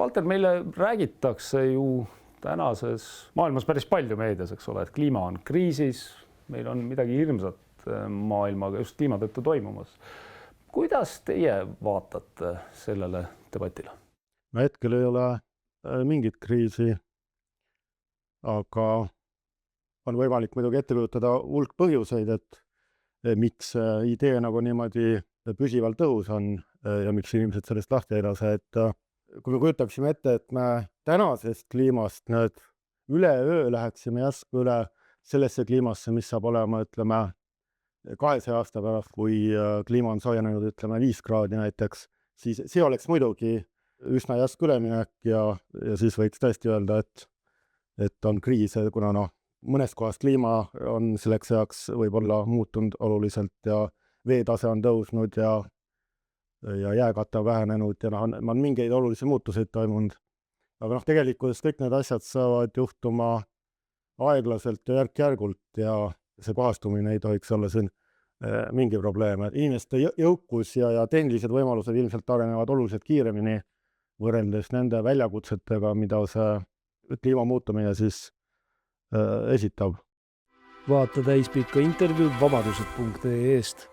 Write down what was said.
Valter, meile räägitakse ju tänases maailmas päris palju meedias, eks ole, et kliima on kriisis, meil on midagi hirmsat maailmaga just kliima tõttu toimumas. Kuidas teie vaatate sellele debatile? Hetkel ei ole mingit kriisi, aga on võimalik muidugi ette kujutada hulk põhjuseid, et miks idee nagu niimoodi püsivalt õhus on ja miks inimesed sellest lahti ei lase, et kui me kujutaksime ette, et me tänasest kliimast üleöö läheksime järsku üle sellesse kliimasse, mis saab olema, ütleme, 200 aasta pärast, kui kliima on soojenenud, ütleme, 5 kraadi näiteks, siis see oleks muidugi üsna järsk üleminek ja siis võiks tõesti öelda, et on kriis, kuna mõnes kohas kliima on selleks ajaks võib-olla muutunud oluliselt ja veetase on tõusnud ja jääkate on vähenenud ja on mingeid olulisi muutuseid toimunud. Aga tegelikult kõik need asjad saavad juhtuma aeglaselt ja järk-järgult ja see kohastumine ei tohiks olla siin mingi probleem. Inimeste jõukus ja tehnilised võimalused ilmselt arenevad oluliselt kiiremini võrreldes nende väljakutsetega, mida see kliima muutumine siis esitab. Vaata täispikka intervjuud vabadused.ee-st.